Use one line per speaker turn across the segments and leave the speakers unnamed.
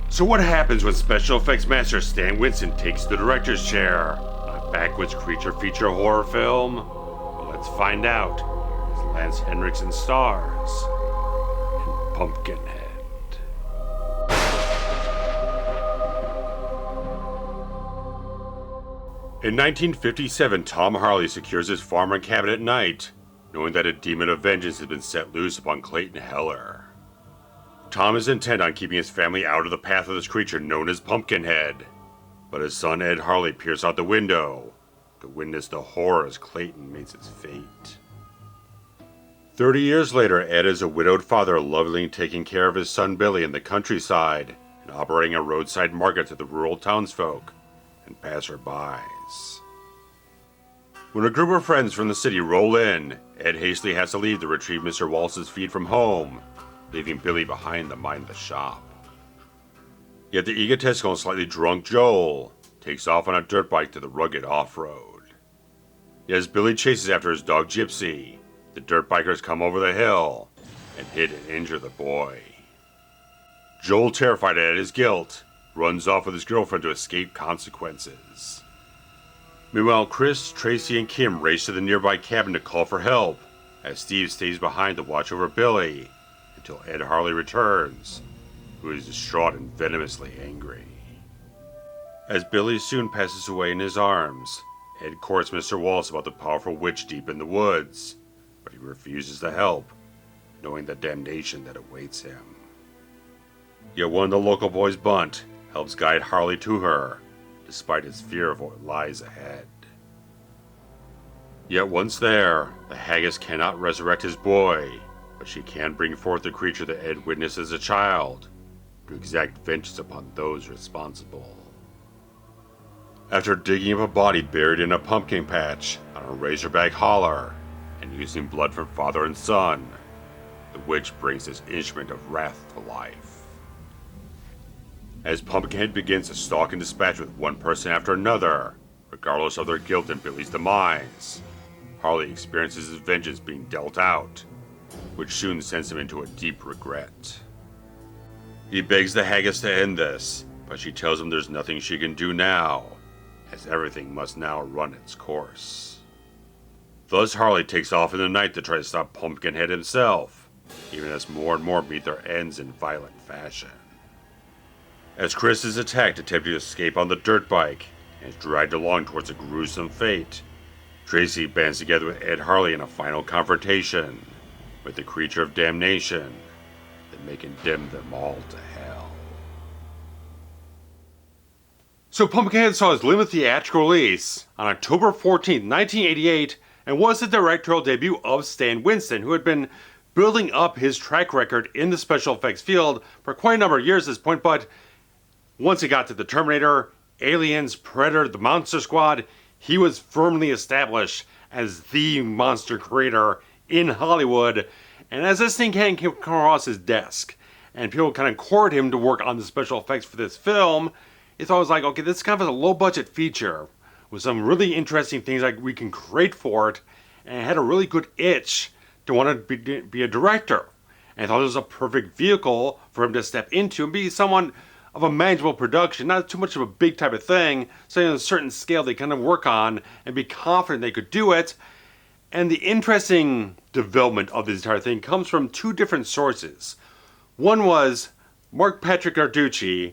So what happens when special effects master Stan Winston takes the director's chair on a backwoods creature feature horror film? Well, let's find out as Lance Henriksen stars in Pumpkinhead. In 1957, Tom Harley secures his farm cabin at night, knowing that a demon of vengeance has been set loose upon Clayton Heller. Tom is intent on keeping his family out of the path of this creature known as Pumpkinhead, but his son Ed Harley peers out the window to witness the horror as Clayton meets his fate. 30 years later, Ed is a widowed father lovingly taking care of his son Billy in the countryside and operating a roadside market to the rural townsfolk and passerbys. When a group of friends from the city roll in, Ed hastily has to leave to retrieve Mr. Wallace's feed from home, leaving Billy behind to mind the shop. Yet the egotistical and slightly drunk Joel takes off on a dirt bike to the rugged off-road. Yet as Billy chases after his dog Gypsy, the dirt bikers come over the hill and hit and injure the boy. Joel, terrified at his guilt, runs off with his girlfriend to escape consequences. Meanwhile, Chris, Tracy, and Kim race to the nearby cabin to call for help, as Steve stays behind to watch over Billy until Ed Harley returns, who is distraught and venomously angry. As Billy soon passes away in his arms, Ed courts Mr. Wallace about the powerful witch deep in the woods, but he refuses to help, knowing the damnation that awaits him. Yet one of the local boys, Bunt, helps guide Harley to her, despite his fear of what lies ahead. Yet once there, the Haggis cannot resurrect his boy, but she can bring forth the creature that Ed witnessed as a child, to exact vengeance upon those responsible. After digging up a body buried in a pumpkin patch on a razorback holler, and using blood from father and son, the witch brings this instrument of wrath to life. As Pumpkinhead begins to stalk and dispatch with one person after another, regardless of their guilt in Billy's demise, Harley experiences his vengeance being dealt out, which soon sends him into a deep regret. He begs the Haggis to end this, but she tells him there's nothing she can do now, as everything must now run its course. Thus Harley takes off in the night to try to stop Pumpkinhead himself, even as more and more meet their ends in violent fashion. As Chris is attacked attempting to escape on the dirt bike and is dragged along towards a gruesome fate, Tracy bands together with Ed Harley in a final confrontation with the creature of damnation that may condemn them all to hell. So Pumpkinhead saw his limited theatrical release on October 14, 1988, and was the directorial debut of Stan Winston, who had been building up his track record in the special effects field for quite a number of years at this point, but once he got to the Terminator, Aliens, Predator, the Monster Squad, he was firmly established as the monster creator in Hollywood. And as this thing came across his desk, and people kind of courted him to work on the special effects for this film, he thought it was like, okay, this is kind of a low-budget feature with some really interesting things like we can create for it, and it had a really good itch to want to be a director. And I thought it was a perfect vehicle for him to step into and be someone of a manageable production, not too much of a big type of thing, so on a certain scale they kind of work on and be confident they could do it. And the interesting development of this entire thing comes from two different sources. One was Mark Patrick Narducci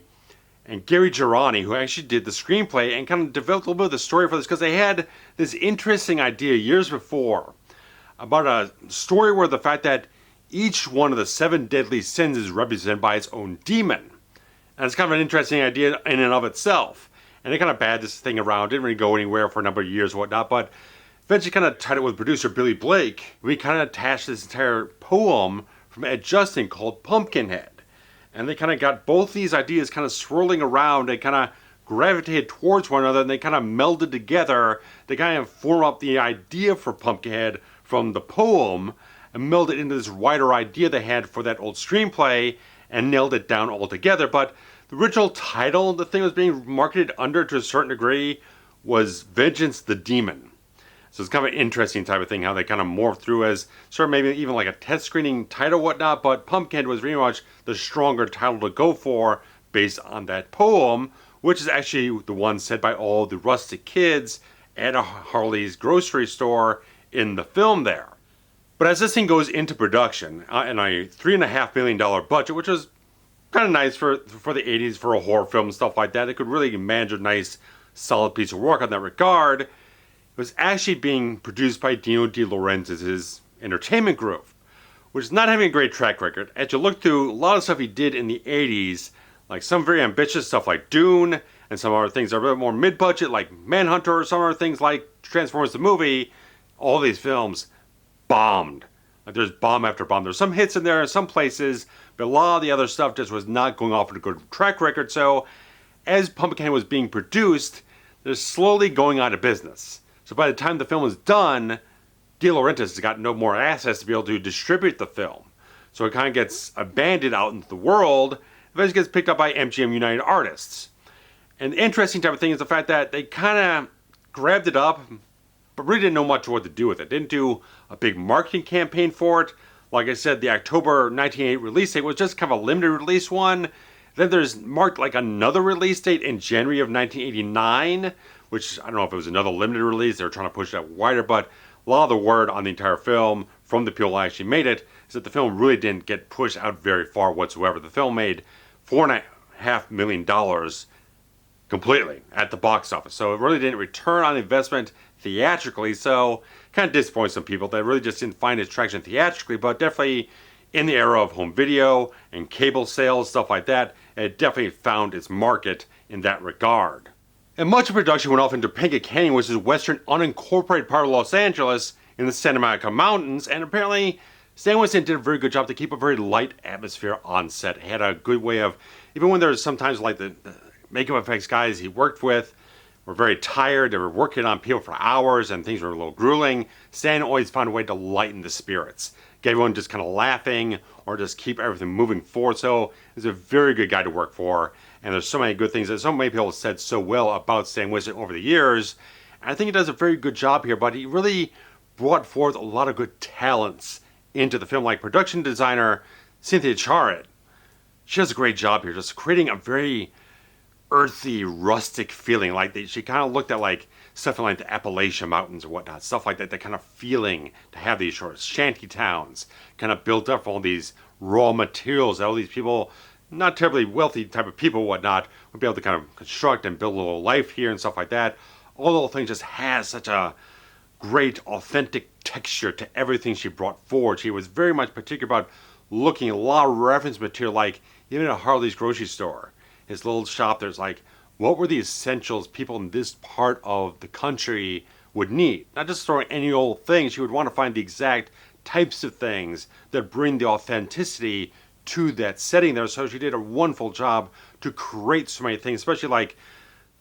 and Gary Girani, who actually did the screenplay and kind of developed a little bit of the story for this, because they had this interesting idea years before about a story where the fact that each one of the 7 deadly sins is represented by its own demon. And it's kind of an interesting idea in and of itself. And they kind of bad this thing around, didn't really go anywhere for a number of years or whatnot, but eventually kind of tied it with producer Billy Blake. We kind of attached this entire poem from Ed Justin called Pumpkinhead. And they kind of got both these ideas kind of swirling around and kind of gravitated towards one another, and they kind of melded together. They kind of form up the idea for Pumpkinhead from the poem and melded into this wider idea they had for that old screenplay, and nailed it down altogether. But the original title the thing was being marketed under to a certain degree was Vengeance the Demon. So it's kind of an interesting type of thing how they kind of morphed through as sort of maybe even like a test screening title whatnot, but Pumpkinhead was very much the stronger title to go for based on that poem, which is actually the one said by all the rustic kids at a Harley's grocery store in the film there. But as this thing goes into production, and a $3.5 million budget, which was kind of nice for the 80s for a horror film and stuff like that, it could really manage a nice, solid piece of work on that regard. It was actually being produced by Dino De Laurentiis' entertainment group, which is not having a great track record. As you look through a lot of stuff he did in the 80s, like some very ambitious stuff like Dune, and some other things that are a bit more mid-budget, like Manhunter, or some other things like Transformers the movie, all these films bombed. Like there's bomb after bomb. There's some hits in there in some places, but a lot of the other stuff just was not going off with a good track record. So as Pumpkinhead was being produced, they're slowly going out of business. So by the time the film was done, De Laurentiis has got no more assets to be able to distribute the film. So it kind of gets abandoned out into the world, eventually gets picked up by MGM United Artists. And the interesting type of thing is the fact that they kind of grabbed it up, but really didn't know much what to do with it. Didn't do a big marketing campaign for it. Like I said, the October 1988 release date was just kind of a limited release one. Then there's marked like another release date in January of 1989, which I don't know if it was another limited release. They were trying to push that wider, but a lot of the word on the entire film from the people who actually made it is that the film really didn't get pushed out very far whatsoever. The film made $4.5 million completely at the box office. So it really didn't return on investment theatrically, so kind of disappoints some people that really just didn't find its traction theatrically, but definitely in the era of home video and cable sales, stuff like that, it definitely found its market in that regard. And much of production went off into Topanga Canyon, which is a western unincorporated part of Los Angeles in the Santa Monica Mountains, and apparently Stan Winston did a very good job to keep a very light atmosphere on set. He had a good way of, even when there was sometimes like the makeup effects guys he worked with were very tired, they were working on people for hours and things were a little grueling, Stan always found a way to lighten the spirits. Get everyone just kind of laughing or just keep everything moving forward. So he's a very good guy to work for. And there's so many good things that so many people have said so well about Stan Winston over the years. And I think he does a very good job here, but he really brought forth a lot of good talents into the film, like production designer Cynthia. She does a great job here, just creating a very earthy, rustic feeling. Like she kind of looked at like stuff in like the Appalachian Mountains or whatnot, stuff like that, that kind of feeling to have these sort of shanty towns kind of built up all these raw materials that all these people, not terribly wealthy type of people, whatnot, would be able to kind of construct and build a little life here and stuff like that. All the whole thing just has such a great, authentic texture to everything she brought forward. She was very much particular about looking at a lot of reference material, like even at Harley's grocery store, his little shop, there's like, what were the essentials people in this part of the country would need? Not just throwing any old thing. She would want to find the exact types of things that bring the authenticity to that setting there. So she did a wonderful job to create so many things, especially like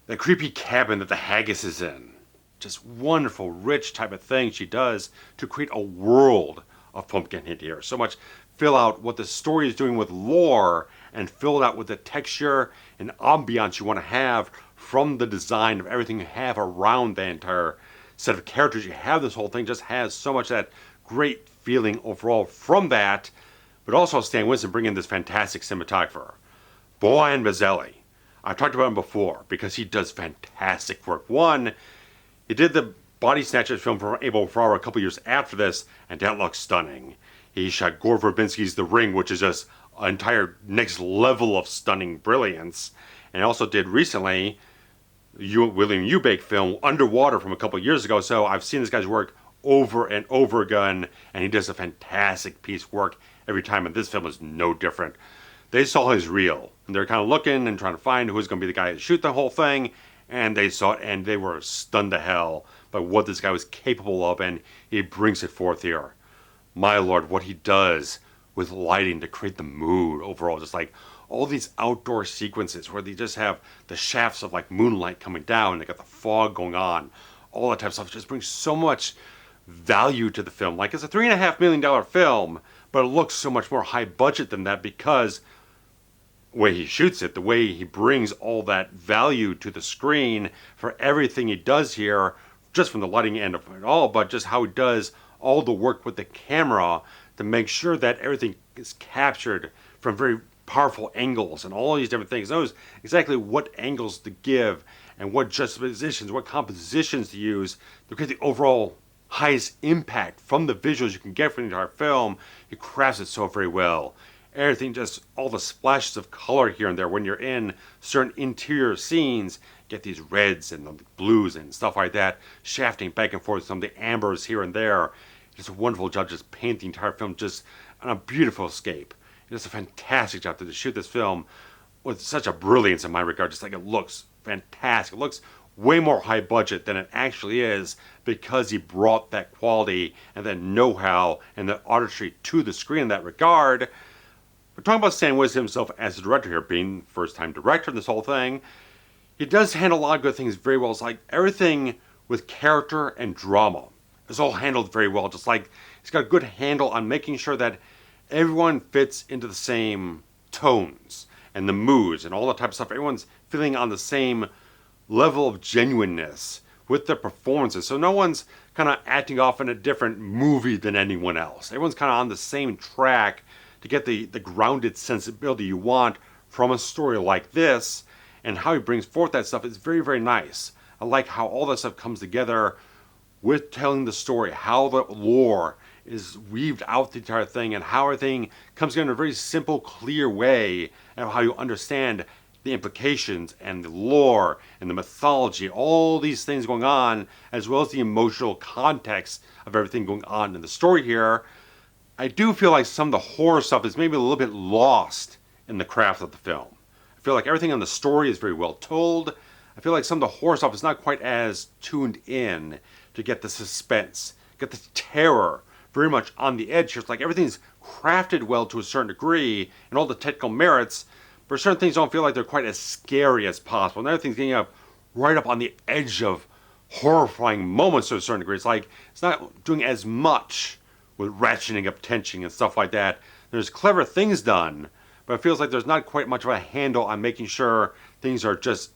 the creepy cabin that the haggis is in. Just wonderful, rich type of thing she does to create a world of Pumpkinhead here. So much fill out what the story is doing with lore and fill it out with the texture and ambiance you want to have from the design of everything you have around the entire set of characters. You have this whole thing just has so much of that great feeling overall from that, but also Stan Winston bringing in this fantastic cinematographer, Brian Mazzelli. I've talked about him before because he does fantastic work. One, he did the Body Snatchers film from Abel Ferrara a couple years after this, and that looks stunning. He shot Gore Verbinski's The Ring, which is just an entire next level of stunning brilliance. And he also did recently William Eubank film Underwater from a couple years ago. So I've seen this guy's work over and over again, and he does a fantastic piece of work every time, and this film is no different. They saw his reel, and they're kind of looking and trying to find who's going to be the guy to shoot the whole thing, and they saw it, and they were stunned to hell by what this guy was capable of, and he brings it forth here. My lord, what he does with lighting to create the mood overall, just like all these outdoor sequences where they just have the shafts of like moonlight coming down, they got the fog going on, all that type of stuff just brings so much value to the film. Like it's a $3.5 million film, but it looks so much more high budget than that because the way he shoots it, the way he brings all that value to the screen for everything he does here, just from the lighting end of it all, but just how he does all the work with the camera to make sure that everything is captured from very powerful angles and all these different things. Knows exactly what angles to give and what juxtapositions, what compositions to use to create the overall highest impact from the visuals you can get from the entire film. He crafts it so very well. Everything, just all the splashes of color here and there when you're in certain interior scenes, get these reds and the blues and stuff like that, shafting back and forth, some of the ambers here and there. It's a wonderful job just painting the entire film just on a beautiful escape. It's a fantastic job to shoot this film with such a brilliance in my regard. Just like, it looks fantastic. It looks way more high budget than it actually is because he brought that quality and that know-how and that artistry to the screen in that regard. We're talking about Stan Winston himself as a director here, being first-time director in this whole thing. He does handle a lot of good things very well. It's like everything with character and drama is all handled very well. Just like he's got a good handle on making sure that everyone fits into the same tones and the moods and all that type of stuff. Everyone's feeling on the same level of genuineness with their performances. So no one's kind of acting off in a different movie than anyone else. Everyone's kind of on the same track to get the grounded sensibility you want from a story like this. And how he brings forth that stuff is very, very nice. I like how all that stuff comes together with telling the story, how the lore is weaved out the entire thing, and how everything comes together in a very simple, clear way, and how you understand the implications and the lore and the mythology, all these things going on, as well as the emotional context of everything going on in the story here. I do feel like some of the horror stuff is maybe a little bit lost in the craft of the film. I feel like everything on the story is very well told. I feel like some of the horror stuff is not quite as tuned in to get the suspense, get the terror very much on the edge here. It's like everything's crafted well to a certain degree and all the technical merits, but certain things don't feel like they're quite as scary as possible. And other things getting up right up on the edge of horrifying moments to a certain degree. It's like it's not doing as much with ratcheting up tension and stuff like that. There's clever things done, but it feels like there's not quite much of a handle on making sure things are just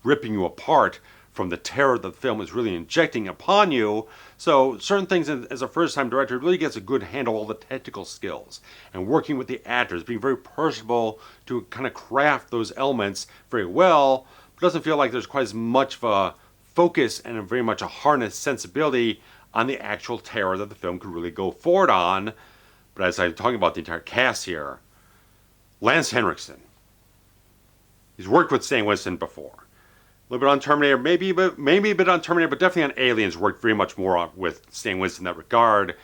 ripping you apart from the terror that the film is really injecting upon you. So certain things as a first-time director really gets a good handle on all the technical skills and working with the actors, being very personable to kind of craft those elements very well, but doesn't feel like there's quite as much of a focus and very much a harnessed sensibility on the actual terror that the film could really go forward on. But as I'm talking about the entire cast here, Lance Henriksen. He's worked with Stan Winston before. A little bit on Terminator, maybe a bit on Terminator, but definitely on Aliens. Worked very much more with Stan Winston in that regard.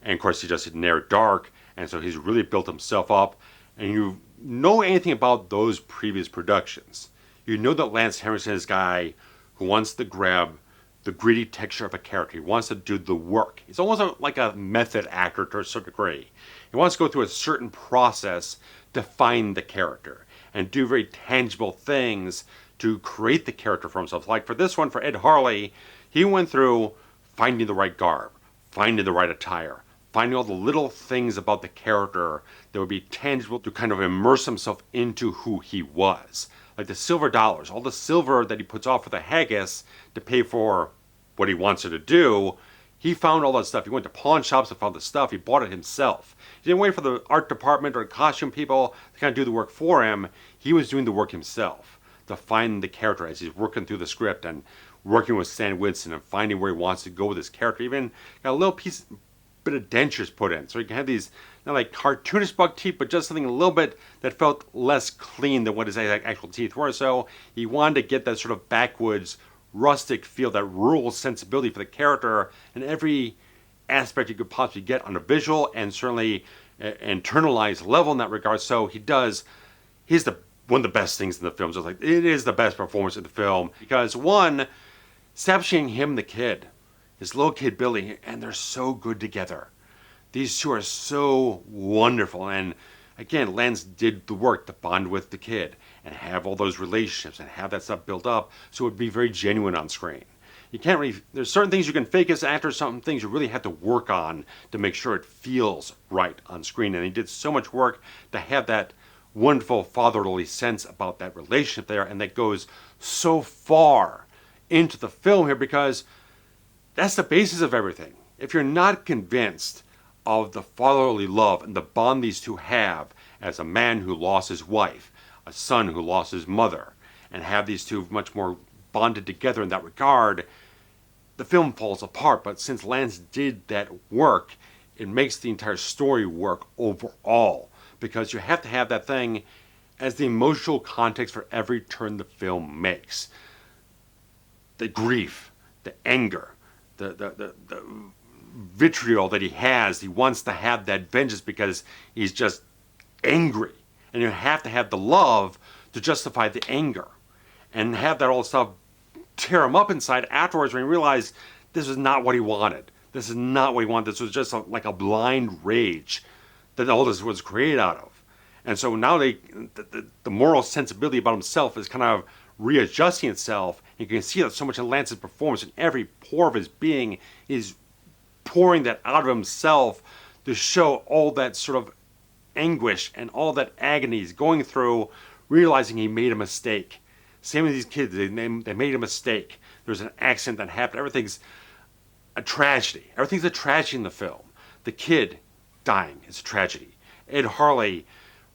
And of course, he just did Near Dark, and so he's really built himself up. And you know anything about those previous productions, you know that Lance Henriksen is a guy who wants to grab the gritty texture of a character. He wants to do the work. He's almost like a method actor to a certain degree. He wants to go through a certain process to find the character and do very tangible things to create the character for himself. Like for this one, for Ed Harley, he went through finding the right garb, finding the right attire, finding all the little things about the character that would be tangible to kind of immerse himself into who he was. Like the silver dollars, all the silver that he puts off for the haggis to pay for what he wants her to do. He found all that stuff. He went to pawn shops and found the stuff. He bought it himself. He didn't wait for the art department or costume people to kind of do the work for him. He was doing the work himself to find the character as he's working through the script and working with Stan Winston and finding where he wants to go with his character. Even got a little bit of dentures put in, so you can have these not like cartoonish buck teeth, but just something a little bit that felt less clean than what his actual teeth were. So he wanted to get that sort of backwoods, rustic feel, that rural sensibility for the character, and every aspect you could possibly get on a visual and certainly internalized level in that regard. So he's one of the best things in the film. Just like it is the best performance in the film because one, establishing him, the kid, his little kid Billy, and they're so good together. These two are so wonderful, and again, Lance did the work to bond with the kid and have all those relationships and have that stuff built up so it would be very genuine on screen. You can't really, there's certain things you can fake as an actor, certain things you really have to work on to make sure it feels right on screen, and he did so much work to have that wonderful fatherly sense about that relationship there, and that goes so far into the film here because that's the basis of everything. If you're not convinced of the fatherly love and the bond these two have as a man who lost his wife, a son who lost his mother, and have these two much more bonded together in that regard, the film falls apart. But since Lance did that work, it makes the entire story work overall, because you have to have that thing as the emotional context for every turn the film makes. The grief, the anger, the vitriol that he has. He wants to have that vengeance because he's just angry. And you have to have the love to justify the anger. And have that all stuff tear him up inside afterwards when he realized this is not what he wanted. This is not what he wanted. This was just like a blind rage that all this was created out of. And so now the moral sensibility about himself is kind of readjusting itself. You can see that so much in Lance's performance. In every pore of his being, he's pouring that out of himself to show all that sort of anguish and all that agony he's going through, realizing he made a mistake. Same with these kids. They made a mistake. There's an accident that happened. Everything's a tragedy. Everything's a tragedy in the film. The kid dying is a tragedy. Ed Harley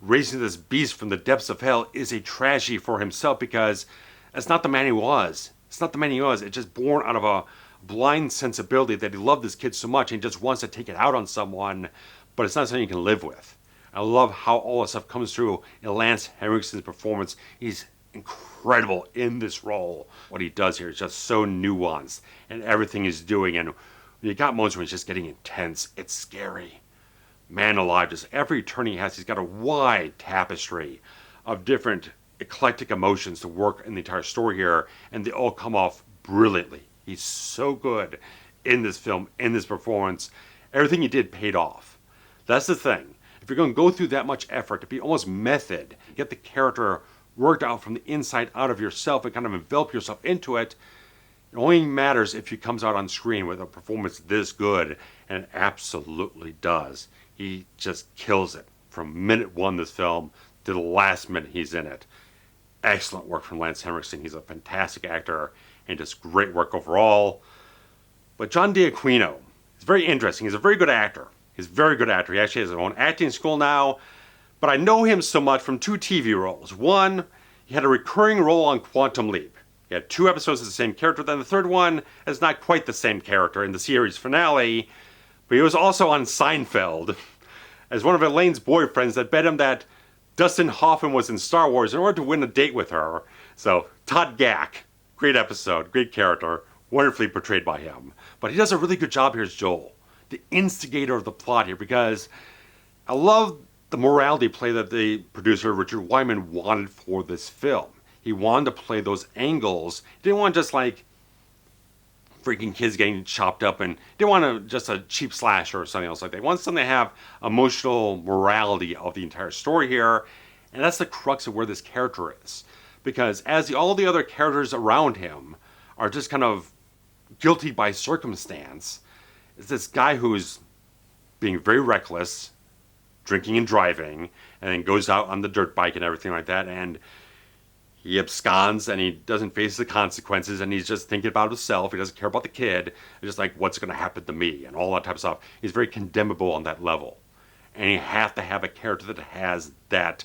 raising this beast from the depths of hell is a tragedy for himself, because it's not the man he was. It's not the man he was. It's just born out of a blind sensibility that he loved this kid so much and he just wants to take it out on someone, but it's not something you can live with. I love how all this stuff comes through in Lance Henriksen's performance. He's incredible in this role. What he does here is just so nuanced, and everything he's doing, and you got moments when he's just getting intense. It's scary. Man alive, just every turn he has, he's got a wide tapestry of different eclectic emotions to work in the entire story here, and they all come off brilliantly. He's so good in this film, in this performance. Everything he did paid off. That's the thing. If you're going to go through that much effort to be almost method, get the character worked out from the inside out of yourself and kind of envelop yourself into it, it only matters if he comes out on screen with a performance this good, and it absolutely does. He just kills it from minute one this film to the last minute he's in it. Excellent work from Lance Henriksen. He's a fantastic actor and just great work overall. But John D'Aquino is very interesting. He's a very good actor. He's a very good actor. He actually has his own acting school now. But I know him so much from two TV roles. One, he had a recurring role on Quantum Leap. He had 2 episodes of the same character. Then the third one is not quite the same character in the series finale. But he was also on Seinfeld as one of Elaine's boyfriends that bet him that Dustin Hoffman was in Star Wars in order to win a date with her. So, Todd Gack, great episode, great character, wonderfully portrayed by him. But he does a really good job here as Joel, the instigator of the plot here, because I love the morality play that the producer, Richard Wyman, wanted for this film. He wanted to play those angles. He didn't want just like freaking kids getting chopped up, and didn't want just a cheap slasher or something else like that. He wanted something to have emotional morality of the entire story here, and that's the crux of where this character is. Because as all the other characters around him are just kind of guilty by circumstance, it's this guy who's being very reckless, drinking and driving, and then goes out on the dirt bike and everything like that, and he absconds and he doesn't face the consequences, and he's just thinking about himself. He doesn't care about the kid. It's just like, what's going to happen to me and all that type of stuff. He's very condemnable on that level. And you have to have a character that has that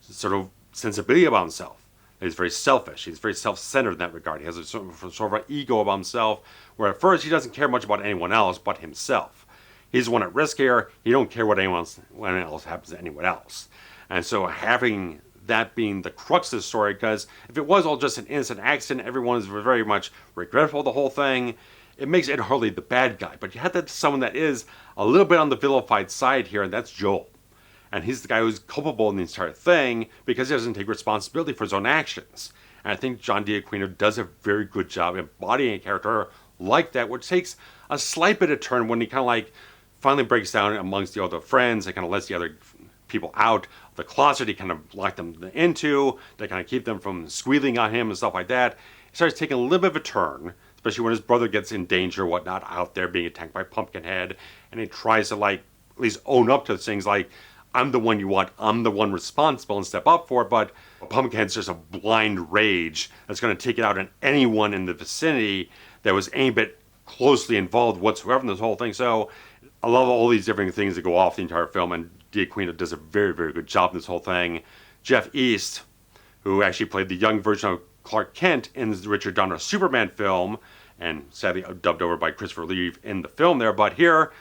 sort of sensibility about himself. He's very selfish. He's very self-centered in that regard. He has a sort of an ego about himself, where at first he doesn't care much about anyone else but himself. He's the one at risk here. He don't care what anyone else happens to anyone else. And so having that being the crux of the story, because if it was all just an innocent accident, everyone is very much regretful of the whole thing, it makes Ed Harley the bad guy. But you have that someone that is a little bit on the vilified side here, and that's Joel. And he's the guy who's culpable in the entire thing because he doesn't take responsibility for his own actions. And I think John D'Aquino does a very good job embodying a character like that, which takes a slight bit of turn when he kind of like finally breaks down amongst the other friends and kind of lets the other people out of the closet he kind of locked them into to kind of keep them from squealing on him and stuff like that. He starts taking a little bit of a turn, especially when his brother gets in danger or whatnot out there being attacked by Pumpkinhead, and he tries to like at least own up to things like, I'm the one you want, I'm the one responsible, and step up for it. But Pumpkinhead's just a blind rage that's going to take it out on anyone in the vicinity that was any bit closely involved whatsoever in this whole thing. So I love all these different things that go off the entire film, and D'Aquino does a very, very good job in this whole thing. Jeff East, who actually played the young version of Clark Kent in the Richard Donner Superman film, and sadly dubbed over by Christopher Reeve in the film there, but here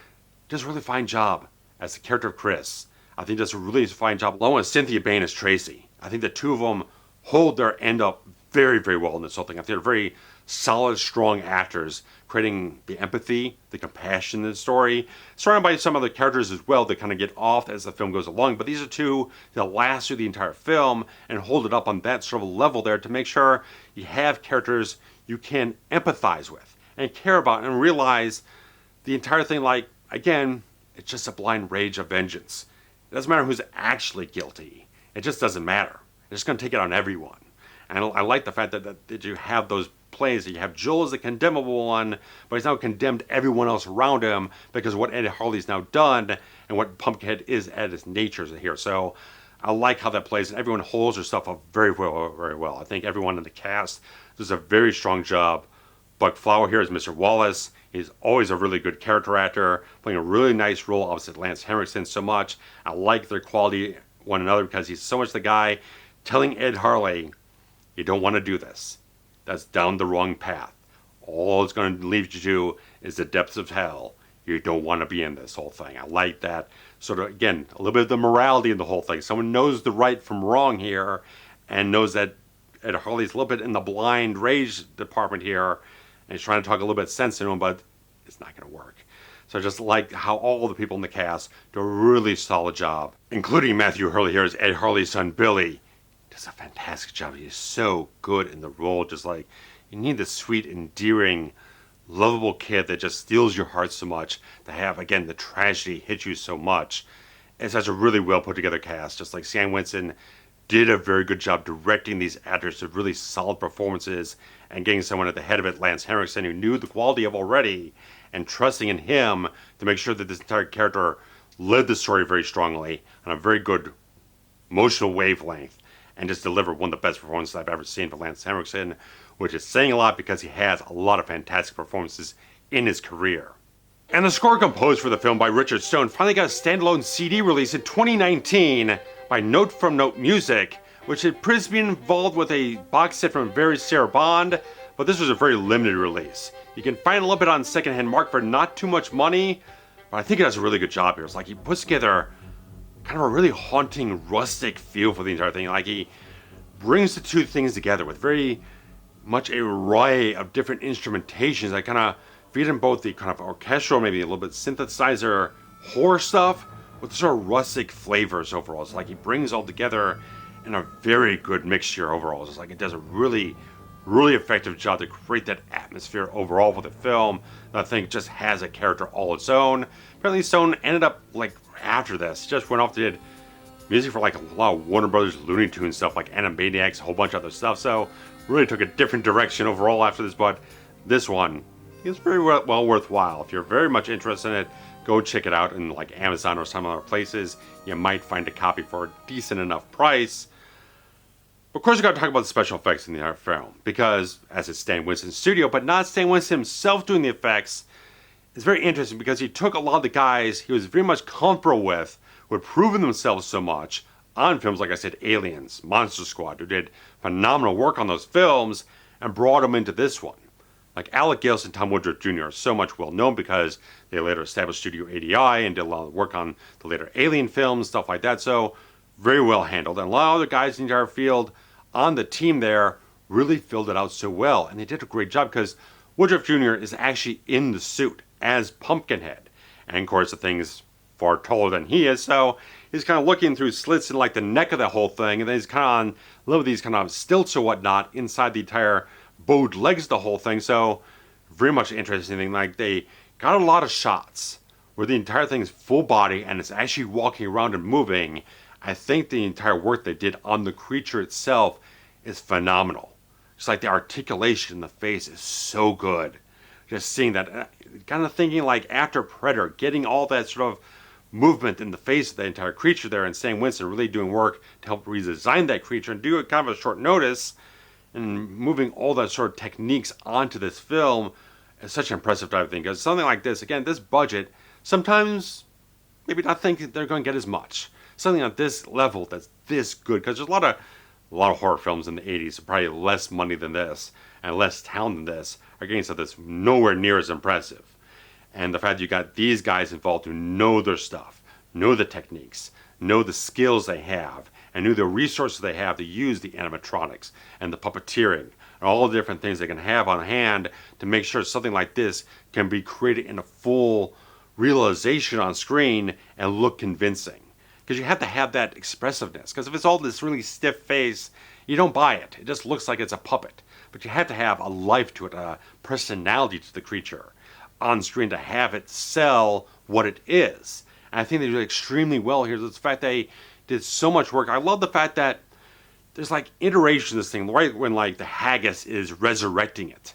does a really fine job as the character of Chris. I think does a really fine job along with Cynthia Bain as Tracy. I think the two of them hold their end up very, very well in this whole thing. I think they're very solid, strong actors, creating the empathy, the compassion in the story, surrounded by some other characters as well that kind of get off as the film goes along. But these are two that last through the entire film and hold it up on that sort of level there to make sure you have characters you can empathize with and care about and realize the entire thing, like, again, it's just a blind rage of vengeance. It doesn't matter who's actually guilty. It just doesn't matter. It's just going to take it on everyone. And I like the fact that you have those plays, that you have Joel as the condemnable one, but he's now condemned everyone else around him because of what Eddie Harley's now done and what Pumpkinhead is at its nature here. So I like how that plays, and everyone holds their stuff up very well, very well. I think everyone in the cast does a very strong job. Buck Flower here is Mr. Wallace. He's always a really good character actor, playing a really nice role opposite Lance Henriksen so much. I like their quality one another because he's so much the guy telling Ed Harley, you don't want to do this. That's down the wrong path. All it's going to lead you to is the depths of hell. You don't want to be in this whole thing. I like that. Sort of, again, a little bit of the morality in the whole thing. Someone knows the right from wrong here and knows that Ed Harley's a little bit in the blind rage department here, and he's trying to talk a little bit of sense into him, but it's not going to work. So I just like how all the people in the cast do a really solid job, including Matthew Hurley here as Ed Harley's son, Billy. Does a fantastic job. He is so good in the role. Just like, you need the sweet, endearing, lovable kid that just steals your heart so much, to have, again, the tragedy hit you so much. It's such a really well put together cast. Just like Stan Winston did a very good job directing these actors to really solid performances and getting someone at the head of it, Lance Henriksen, who knew the quality of already, and trusting in him to make sure that this entire character led the story very strongly on a very good emotional wavelength, and just deliver one of the best performances I've ever seen for Lance Henriksen, which is saying a lot because he has a lot of fantastic performances in his career. And the score composed for the film by Richard Stone finally got a standalone CD release in 2019 by Note from Note Music, which had previously been involved with a box set from Very Sarah Bond, but this was a very limited release. You can find a little bit on secondhand market for not too much money, but I think it does a really good job here. It's like he puts together kind of a really haunting, rustic feel for the entire thing. Like he brings the two things together with very much a array of different instrumentations that kind of feed in both the kind of orchestral, maybe a little bit synthesizer horror stuff, with the sort of rustic flavors overall. It's like he brings all together in a very good mixture overall. It's like it does a really, really effective job to create that atmosphere overall for the film that I think just has a character all its own. Apparently Stone ended up, like, after this, just went off to did music for like a lot of Warner Brothers Looney Tunes stuff, like Animaniacs, a whole bunch of other stuff, so really took a different direction overall after this, but this one is very well worthwhile. If you're very much interested in it, go check it out in like Amazon or some other places. You might find a copy for a decent enough price. Of course, we got to talk about the special effects in the entire film, because as it's Stan Winston's studio, but not Stan Winston himself doing the effects, it's very interesting because he took a lot of the guys he was very much comfortable with, who had proven themselves so much on films like I said, Aliens, Monster Squad, who did phenomenal work on those films, and brought them into this one. Like Alec Gales and Tom Woodruff Jr. are so much well known because they later established Studio ADI and did a lot of work on the later Alien films, stuff like that. So very well handled. And a lot of other guys in the entire field on the team there really filled it out so well. And they did a great job because Woodruff Jr. is actually in the suit as Pumpkinhead. And of course the thing's far taller than he is, so he's kind of looking through slits in like the neck of the whole thing, and then he's kind of on a little of these kind of stilts or whatnot inside the entire bowed legs of the whole thing. So very much interesting thing. Like they got a lot of shots where the entire thing is full body and it's actually walking around and moving. I think the entire work they did on the creature itself is phenomenal. Just like the articulation in the face is so good. Just seeing that, kind of thinking like after Predator, getting all that sort of movement in the face of the entire creature there, and Stan Winston really doing work to help redesign that creature and do it kind of a short notice, and moving all that sort of techniques onto this film is such an impressive type of thing. Because something like this, again, this budget, sometimes maybe not think they're going to get as much. Something on this level that's this good, because there's a lot of horror films in the 80s, probably less money than this and less talent than this, are getting stuff that's nowhere near as impressive. And the fact that you got these guys involved who know their stuff, know the techniques, know the skills they have, and know the resources they have to use the animatronics and the puppeteering and all the different things they can have on hand to make sure something like this can be created in a full realization on screen and look convincing. Because you have to have that expressiveness. Because if it's all this really stiff face, you don't buy it. It just looks like it's a puppet. But you have to have a life to it, a personality to the creature on screen to have it sell what it is. And I think they do extremely well here. The fact they did so much work. I love the fact that there's like iteration of this thing, right when like the haggis is resurrecting it.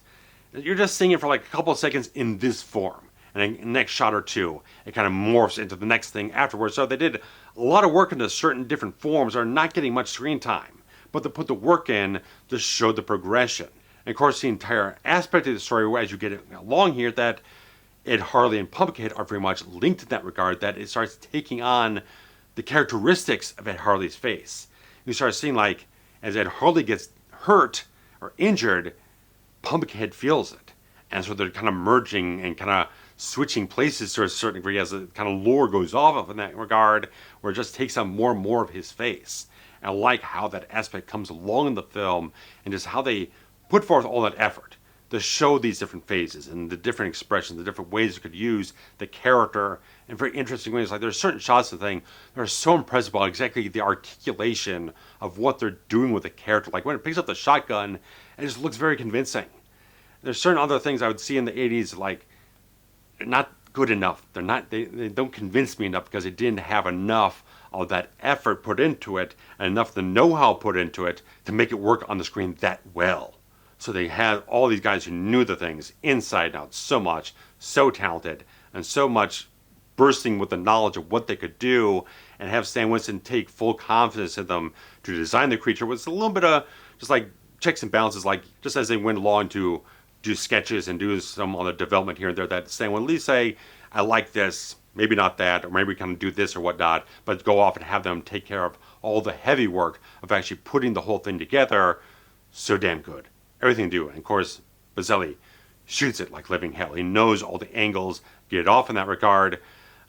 You're just seeing it for like a couple of seconds in this form. And then the next shot or two, it kind of morphs into the next thing afterwards. So they did a lot of work into certain different forms that are not getting much screen time. But they put the work in to show the progression. And of course, the entire aspect of the story, as you get along here, that Ed Harley and Pumpkinhead are very much linked in that regard, that it starts taking on the characteristics of Ed Harley's face. You start seeing, like, as Ed Harley gets hurt or injured, Pumpkinhead feels it. And so they're kind of merging and kind of switching places to a certain degree as the kind of lore goes off in that regard, where it just takes on more and more of his face. And I like how that aspect comes along in the film and just how they put forth all that effort to show these different phases and the different expressions, the different ways you could use the character in very interesting ways. Like there's certain shots of the thing that are so impressive about exactly the articulation of what they're doing with the character. Like when it picks up the shotgun, it just looks very convincing. There's certain other things I would see in the 80s, like, they're not good enough. They don't convince me enough because they didn't have enough of that effort put into it and enough the know-how put into it to make it work on the screen that well. So they had all these guys who knew the things inside and out so much, so talented, and so much bursting with the knowledge of what they could do, and have Stan Winston take full confidence in them to design the creature was a little bit of just like checks and balances, like just as they went along to do sketches and do some other development here and there, that Stan would at least say, I like this, maybe not that, or maybe we kind of do this or whatnot, but go off and have them take care of all the heavy work of actually putting the whole thing together. So damn good. Everything to do. And of course, Bazzelli shoots it like living hell. He knows all the angles, get it off in that regard.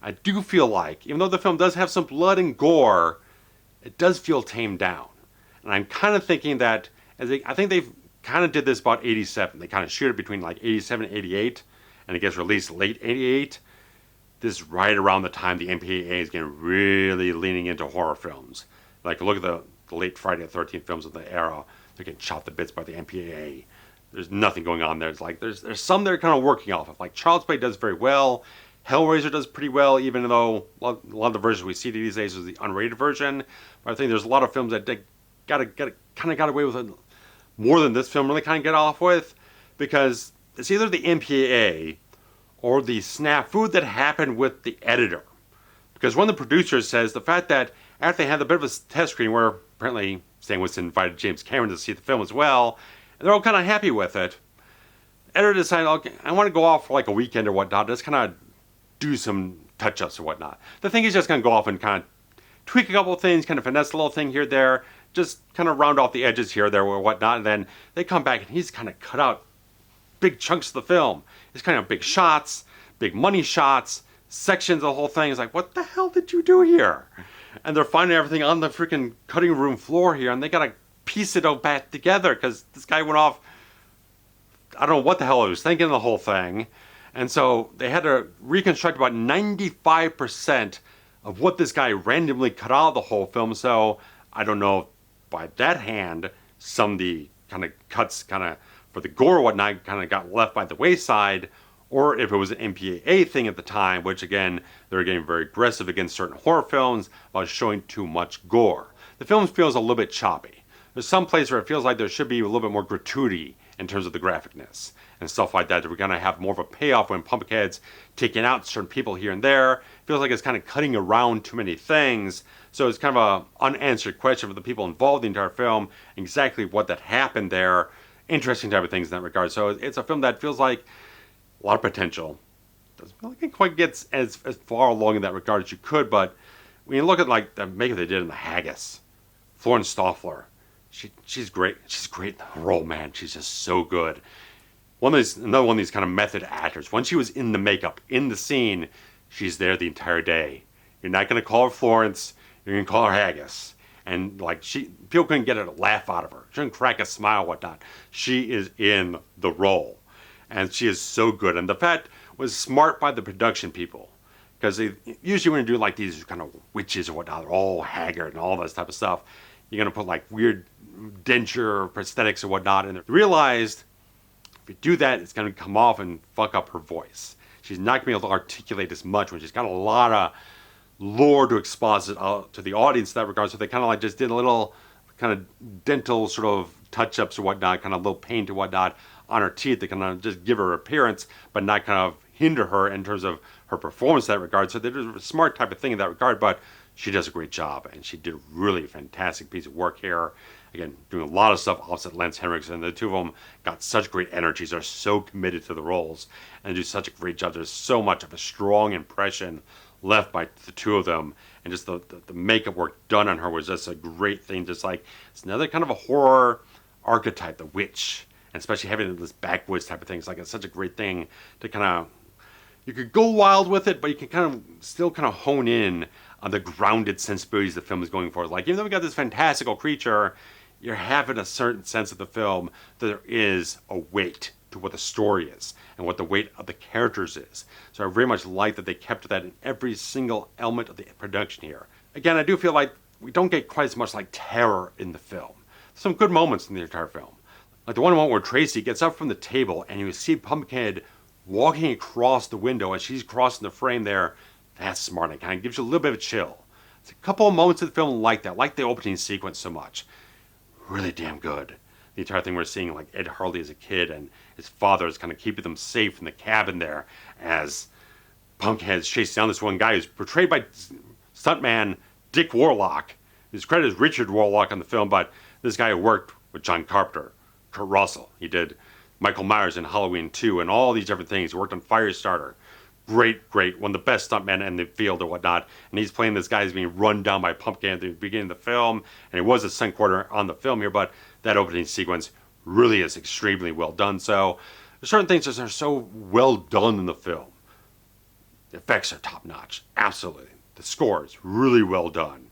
I do feel like, even though the film does have some blood and gore, it does feel tamed down. And I'm kind of thinking that, I think they've kind of did this about 87. They kind of shoot it between like 87 and 88, and it gets released late 88. This is right around the time the MPAA is getting really leaning into horror films. Like, look at the late Friday the 13th films of the era. They're getting chopped to bits by the MPAA. There's nothing going on there. It's like, there's some they're kind of working off of. Like, Child's Play does very well. Hellraiser does pretty well, even though a lot of the versions we see these days is the unrated version. But I think there's a lot of films that they kind of got away with it more than this film really kind of get off with, because it's either the MPAA or the snafu that happened with the editor. Because one of the producers says the fact that after they had a bit of a test screening where apparently Stan Winston invited James Cameron to see the film as well, and they're all kind of happy with it, the editor decided, okay, I want to go off for like a weekend or whatnot, just kind of do some touch-ups or whatnot. The thing is just going to go off and kind of tweak a couple of things, kind of finesse a little thing here, there, just kind of round off the edges here, there, or whatnot, and then they come back and he's kind of cut out big chunks of the film. It's kind of big shots, big money shots, sections of the whole thing. It's like, what the hell did you do here? And they're finding everything on the freaking cutting room floor here, and they gotta piece it all back together because this guy went off, I don't know what the hell he was thinking of the whole thing. And so they had to reconstruct about 95% of what this guy randomly cut out of the whole film. So I don't know if by that hand, some of the kind of cuts kind of for the gore or whatnot kind of got left by the wayside, or if it was an MPAA thing at the time, which again, they're getting very aggressive against certain horror films about showing too much gore. The film feels a little bit choppy. There's some place where it feels like there should be a little bit more gratuity in terms of the graphicness and stuff like that. We're going to have more of a payoff when Pumpkinhead's taking out certain people here and there. It feels like it's kind of cutting around too many things. So it's kind of an unanswered question for the people involved in the entire film, exactly what that happened there. Interesting type of things in that regard. So it's a film that feels like a lot of potential. doesn't feel like it quite gets as far along in that regard as you could, but when you look at like the makeup they did in the Haggis, Florence Stoffler, she's great. She's great in the role, man. She's just so good. Another one of these kind of method actors. Once she was in the makeup, in the scene, she's there the entire day. You're not going to call her Florence. You're going to call her Haggis. And like people couldn't get a laugh out of her. She couldn't crack a smile, whatnot. She is in the role, and she is so good. And the fact was smart by the production people, because they usually when you do like these kind of witches or whatnot, they're all haggard and all that type of stuff. You're gonna put like weird denture prosthetics or whatnot, and they realized if you do that, it's gonna come off and fuck up her voice. She's not gonna be able to articulate as much when she's got a lot of lore to exposit to the audience in that regard. So they kind of like just did a little kind of dental sort of touch-ups or whatnot, kind of little paint or whatnot on her teeth to kind of just give her appearance, but not kind of hinder her in terms of her performance in that regard. So they did a smart type of thing in that regard, but she does a great job, and she did a really fantastic piece of work here. Again, doing a lot of stuff opposite Lance Henriksen. The two of them got such great energies. They're so committed to the roles and do such a great job. There's so much of a strong impression left by the two of them, and just the makeup work done on her was just a great thing. Just like it's another kind of a horror archetype, the witch, and especially having this backwoods type of thing. It's like it's such a great thing to kind of, you could go wild with it, but you can kind of still kind of hone in on the grounded sensibilities the film is going for. Like even though we got this fantastical creature, you're having a certain sense of the film that there is a weight to what the story is and what the weight of the characters is. So I very much like that they kept that in every single element of the production here. Again, I do feel like we don't get quite as much like terror in the film. Some good moments in the entire film. Like the one moment where Tracy gets up from the table and you see Pumpkinhead walking across the window as she's crossing the frame there. That's smart. It kind of gives you a little bit of a chill. There's a couple of moments of the film like that, like the opening sequence so much. Really damn good. The entire thing we're seeing like Ed Harley as a kid and his father is kind of keeping them safe in the cabin there as Pumpkinhead's chasing down this one guy who's portrayed by stuntman Dick Warlock. His credit is Richard Warlock on the film, but this guy who worked with John Carpenter, Kurt Russell. He did Michael Myers in Halloween 2 and all these different things. He worked on Firestarter. Great, one of the best stuntmen in the field or whatnot. And he's playing this guy who's being run down by Pumpkinhead at the beginning of the film. And he was a stunt quarter on the film here, but that opening sequence really is extremely well done. So there's certain things that are so well done in the film. The effects are top notch, absolutely. The score is really well done.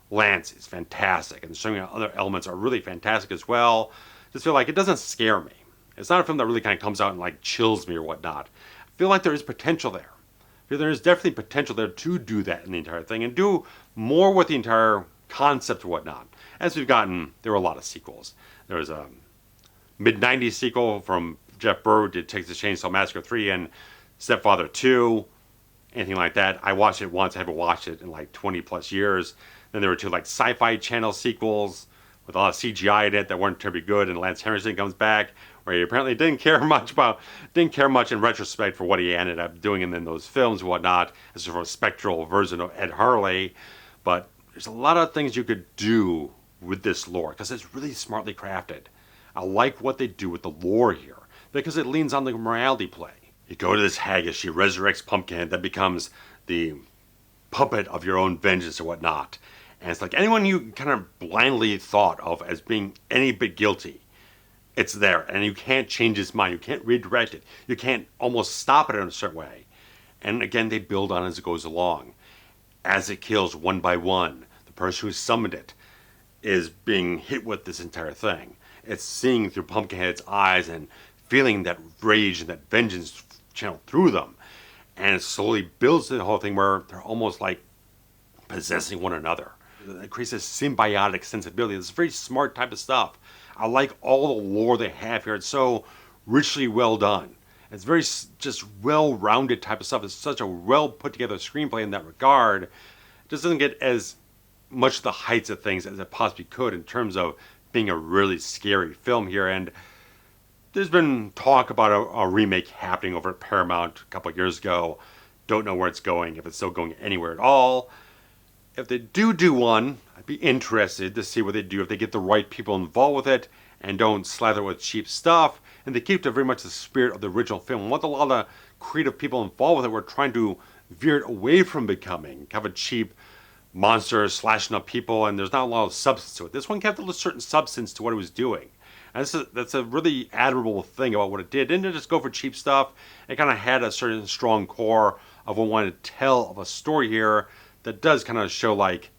Lance is fantastic, and some other elements are really fantastic as well. Just feel like it doesn't scare me. It's not a film that really kind of comes out and like chills me or whatnot. I feel like there is potential there. I feel there is definitely potential there to do that in the entire thing and do more with the entire concept or whatnot. As we've gotten, there were a lot of sequels. There was a mid-90s sequel from Jeff Burr who did Texas Chainsaw Massacre 3 and Stepfather 2, anything like that. I watched it once. I haven't watched it in like 20 plus years. Then there were two like Sci-Fi Channel sequels with a lot of CGI in it that weren't terribly good, and Lance Henriksen comes back where he apparently didn't care much in retrospect for what he ended up doing in those films and whatnot, as sort of a spectral version of Ed Harley. But there's a lot of things you could do with this lore because it's really smartly crafted. I like what they do with the lore here because it leans on the morality play. You go to this Haggis, she resurrects Pumpkinhead, that becomes the puppet of your own vengeance or whatnot. And it's like anyone you kind of blindly thought of as being any bit guilty, it's there. And you can't change his mind. You can't redirect it. You can't almost stop it in a certain way. And again, they build on as it goes along. As it kills one by one, the person who summoned it is being hit with this entire thing. It's seeing through Pumpkinhead's eyes and feeling that rage and that vengeance channel through them. And it slowly builds the whole thing where they're almost like possessing one another. It creates this symbiotic sensibility. It's very smart type of stuff. I like all the lore they have here. It's so richly well done. It's very just well-rounded type of stuff. It's such a well put together screenplay in that regard. It just doesn't get as much of the heights of things as it possibly could in terms of being a really scary film here. And there's been talk about a remake happening over at Paramount a couple of years ago. Don't know where it's going, if it's still going anywhere at all. If they do one, I'd be interested to see what they do if they get the right people involved with it and don't slather with cheap stuff. And they keep to very much the spirit of the original film. I want a lot of creative people involved with it were trying to veer it away from becoming kind of a cheap monster slashing up people, and there's not a lot of substance to it. This one kept a certain substance to what it was doing. And that's a really admirable thing about what it did. It didn't just go for cheap stuff. It kind of had a certain strong core of what it wanted to tell of a story here that does kind of show like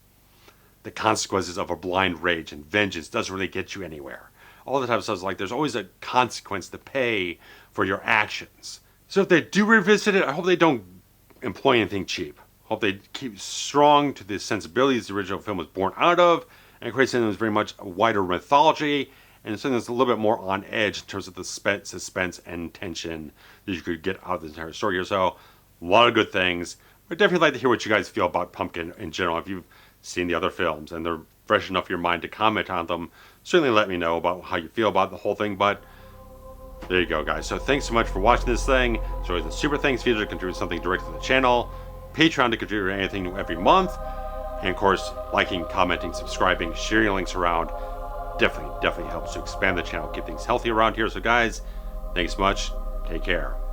the consequences of a blind rage, and vengeance doesn't really get you anywhere. All the type of stuff is like there's always a consequence to pay for your actions. So if they do revisit it, I hope they don't employ anything cheap. I hope they keep strong to the sensibilities the original film was born out of, and create something that was very much a wider mythology, and something that's a little bit more on edge in terms of the suspense and tension that you could get out of the entire story here. So, a lot of good things. I'd definitely like to hear what you guys feel about Pumpkin in general. If you've seen the other films and they're fresh enough in your mind to comment on them, certainly let me know about how you feel about the whole thing. But there you go, guys. So thanks so much for watching this thing. It's always a super thanks video to contribute something direct to the channel, Patreon to contribute anything new every month, and of course, liking, commenting, subscribing, sharing links around definitely helps to expand the channel, keep things healthy around here. So guys, thanks so much. Take care.